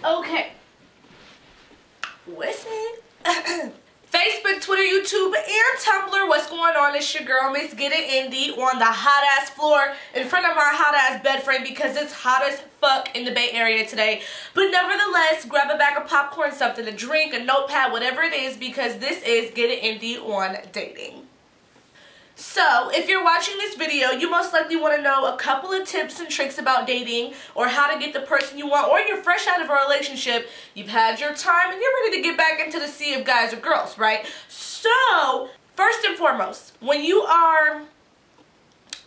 Okay. What's it? Facebook, Twitter, YouTube, and Tumblr. What's going on? It's your girl, Miss Get It Indie, on the hot ass floor in front of my hot ass bed frame because it's hot as fuck in the Bay Area today. But nevertheless, grab a bag of popcorn, something to drink, a notepad, whatever it is, because this is Get It Indie on dating. So, if you're watching this video, you most likely want to know a couple of tips and tricks about dating, or how to get the person you want, or you're fresh out of a relationship, you've had your time, and you're ready to get back into the sea of guys or girls, right? So, first and foremost, when you are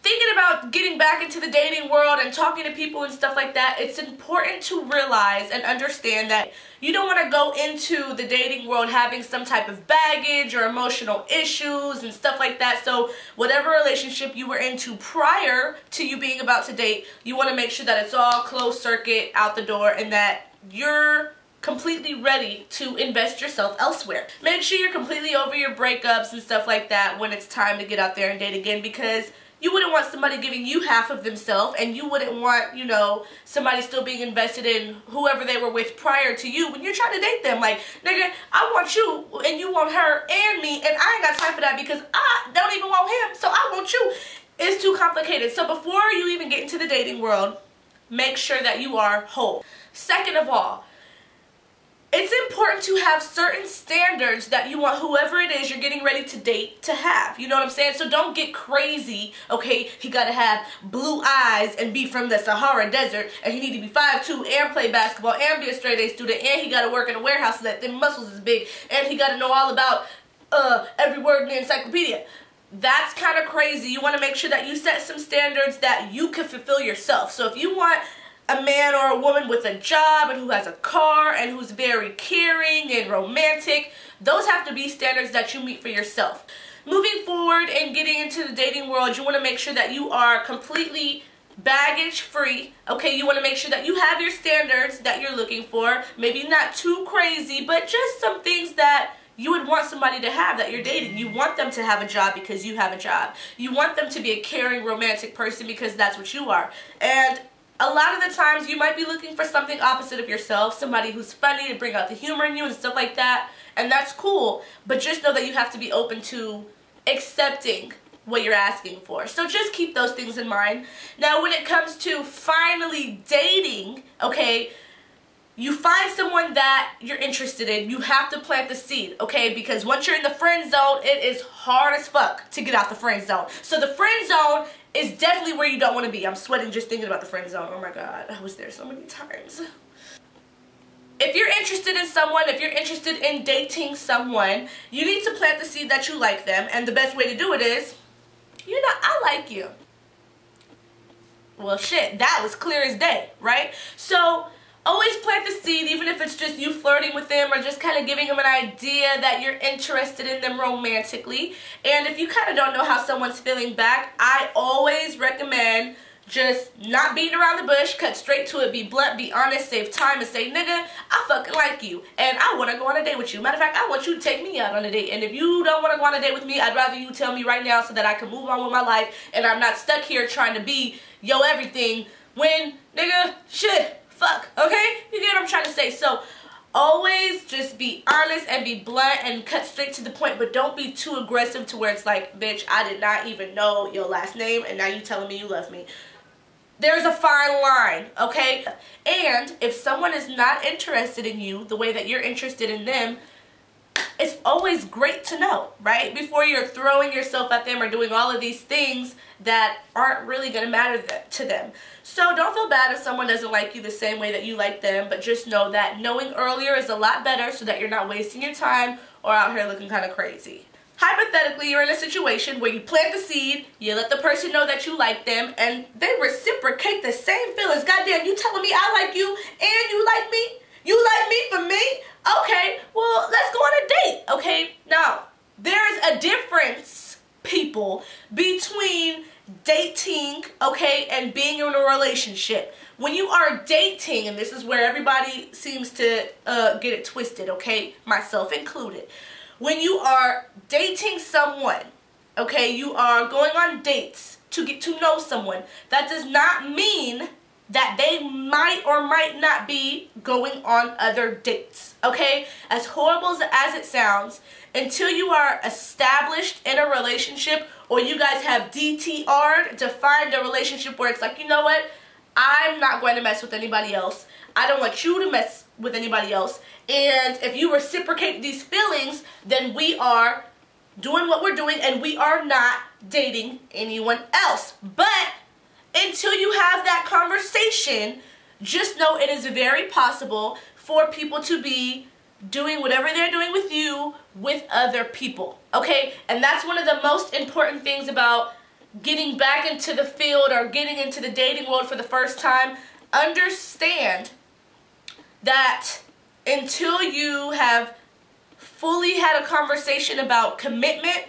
thinking about getting back into the dating world and talking to people and stuff like that, it's important to realize and understand that you don't want to go into the dating world having some type of baggage or emotional issues and stuff like that. So whatever relationship you were into prior to you being about to date, you want to make sure that it's all closed circuit out the door and that you're completely ready to invest yourself elsewhere. Make sure you're completely over your breakups and stuff like that when it's time to get out there and date again, because you wouldn't want somebody giving you half of themselves, and you wouldn't want, you know, somebody still being invested in whoever they were with prior to you when you're trying to date them. Like, nigga, I want you, and you want her and me, and I ain't got time for that because I don't even want him, so I want you. It's too complicated. So before you even get into the dating world, make sure that you are whole. Second of all, it's important to have certain standards that you want whoever it is you're getting ready to date to have. You know what I'm saying? So don't get crazy, okay? He gotta have blue eyes and be from the Sahara Desert, and he need to be 5'2" and play basketball and be a straight A student, and he gotta work in a warehouse so that their muscles is big, and he gotta know all about every word in the encyclopedia. That's kind of crazy. You want to make sure that you set some standards that you can fulfill yourself. So if you want a man or a woman with a job and who has a car and who's very caring and romantic, those have to be standards that you meet for yourself. Moving forward and getting into the dating world, you want to make sure that you are completely baggage free. Okay, you want to make sure that you have your standards that you're looking for. Maybe not too crazy, but just some things that you would want somebody to have that you're dating. You want them to have a job because you have a job. You want them to be a caring, romantic person because that's what you are. And a lot of the times you might be looking for something opposite of yourself, somebody who's funny to bring out the humor in you and stuff like that, and that's cool, but just know that you have to be open to accepting what you're asking for. So just keep those things in mind. Now when it comes to finally dating, okay, you find someone that you're interested in, you have to plant the seed, okay? Because once you're in the friend zone, it is hard as fuck to get out the friend zone. So the friend zone is definitely where you don't want to be. I'm sweating just thinking about the friend zone. Oh my god, I was there so many times. If you're interested in someone, if you're interested in dating someone, you need to plant the seed that you like them. And the best way to do it is, you know, I like you. Well, shit, that was clear as day, right? So always plant the seed, even if it's just you flirting with them or just kind of giving them an idea that you're interested in them romantically. And if you kind of don't know how someone's feeling back, I always recommend just not beating around the bush, cut straight to it, be blunt, be honest, save time, and say, nigga, I fucking like you, and I want to go on a date with you. Matter of fact, I want you to take me out on a date. And if you don't want to go on a date with me, I'd rather you tell me right now so that I can move on with my life and I'm not stuck here trying to be yo everything when, nigga, shit. Fuck, okay? You get what I'm trying to say. So always just be honest and be blunt and cut straight to the point, but don't be too aggressive to where it's like, bitch, I did not even know your last name and now you telling me you love me. There's a fine line, okay? And if someone is not interested in you the way that you're interested in them, it's always great to know, right? Before you're throwing yourself at them or doing all of these things that aren't really going to matter to them. So don't feel bad if someone doesn't like you the same way that you like them, but just know that knowing earlier is a lot better so that you're not wasting your time or out here looking kind of crazy. Hypothetically, you're in a situation where you plant the seed, you let the person know that you like them, and they reciprocate the same feelings. Goddamn, you telling me I like you and you like me? You like me for me? Okay, well, let's go on a date, okay? Now, there's a difference, people, between dating, okay, and being in a relationship. When you are dating, and this is where everybody seems to get it twisted, okay, myself included. When you are dating someone, okay, you are going on dates to get to know someone. That does not mean that they might or might not be going on other dates, okay? As horrible as it sounds, until you are established in a relationship or you guys have DTR'd to find a relationship where it's like, you know what? I'm not going to mess with anybody else. I don't want you to mess with anybody else. And if you reciprocate these feelings, then we are doing what we're doing and we are not dating anyone else. But until you have that conversation, just know it is very possible for people to be doing whatever they're doing with you with other people, okay? And that's one of the most important things about getting back into the field or getting into the dating world for the first time. Understand that until you have fully had a conversation about commitment,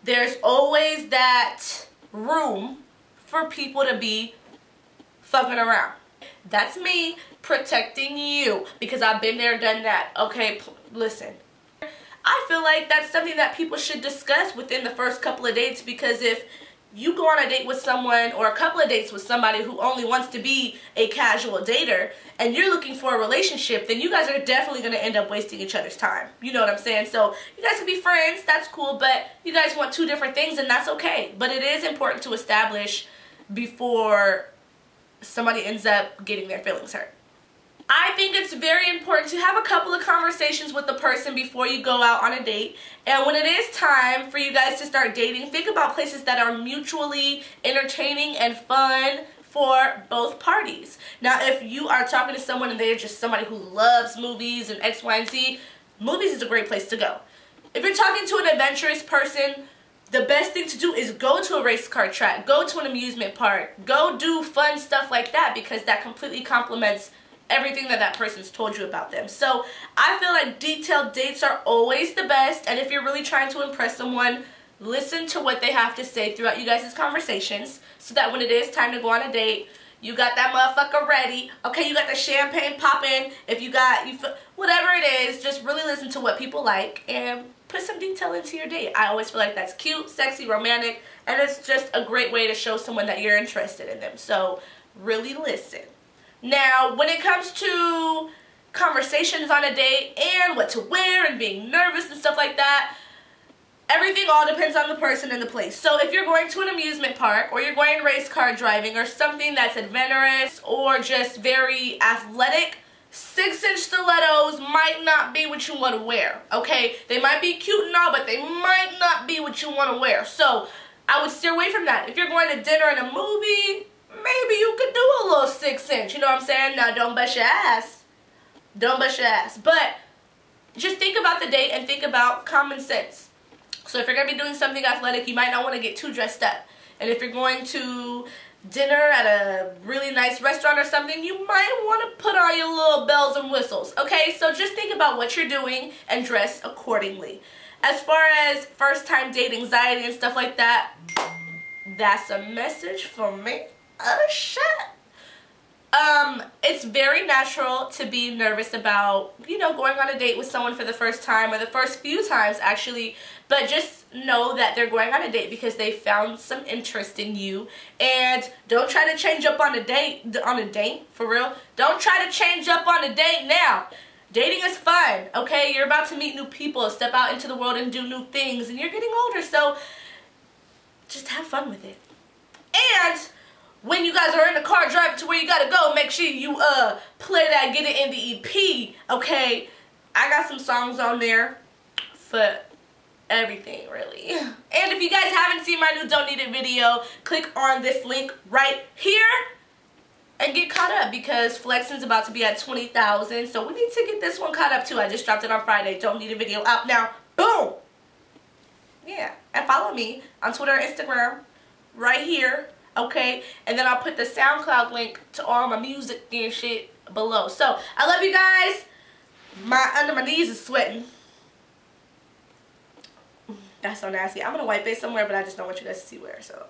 there's always that room for people to be fucking around. That's me protecting you because I've been there, done that. Okay, listen. I feel like that's something that people should discuss within the first couple of dates, because if you go on a date with someone or a couple of dates with somebody who only wants to be a casual dater and you're looking for a relationship, then you guys are definitely going to end up wasting each other's time. You know what I'm saying? So you guys can be friends, that's cool, but you guys want two different things and that's okay. But it is important to establish before somebody ends up getting their feelings hurt. I think it's very important to have a couple of conversations with the person before you go out on a date. And when it is time for you guys to start dating, think about places that are mutually entertaining and fun for both parties. Now, if you are talking to someone and they're just somebody who loves movies and X, Y, and Z, movies is a great place to go. If you're talking to an adventurous person, the best thing to do is go to a race car track, go to an amusement park, go do fun stuff like that, because that completely complements everything that person's told you about them. So I feel like detailed dates are always the best, and if you're really trying to impress someone, listen to what they have to say throughout you guys' conversations, so that when it is time to go on a date, you got that motherfucker ready. Okay, you got the champagne popping. If you got, whatever it is, just really listen to what people like and put some detail into your date. I always feel like that's cute, sexy, romantic, and it's just a great way to show someone that you're interested in them. So really listen. Now, when it comes to conversations on a date and what to wear and being nervous and stuff like that, everything all depends on the person and the place. So if you're going to an amusement park or you're going race car driving or something that's adventurous or just very athletic, 6-inch stilettos might not be what you want to wear, okay? They might be cute and all, but they might not be what you want to wear. So I would steer away from that. If you're going to dinner and a movie, maybe you could do a little 6-inch, you know what I'm saying? Now, don't bust your ass. Don't bust your ass. But just think about the date and think about common sense. So if you're going to be doing something athletic, you might not want to get too dressed up. And if you're going to dinner at a really nice restaurant or something, you might want to put on your little bells and whistles. Okay, so just think about what you're doing and dress accordingly. As far as first-time date anxiety and stuff like that, that's a message for me. Oh, shit. It's very natural to be nervous about, you know, going on a date with someone for the first time or the first few times, actually. But just know that they're going on a date because they found some interest in you. And don't try to change up on a date, for real. Don't try to change up on a date now. Dating is fun, okay? You're about to meet new people, step out into the world and do new things. And you're getting older, so just have fun with it. And when you guys are in the car driving to where you gotta go, make sure you play that Get It in the EP, okay? I got some songs on there for everything, really. And if you guys haven't seen my new Don't Need It video, click on this link right here and get caught up, because Flexin's about to be at 20,000, so we need to get this one caught up too. I just dropped it on Friday. Don't Need a Video out now. Boom! Yeah, and follow me on Twitter and Instagram right here. Okay, and then I'll put the SoundCloud link to all my music and shit below. So, I love you guys. Under my knees is sweating. That's so nasty. I'm going to wipe it somewhere, but I just don't want you guys to see where, so.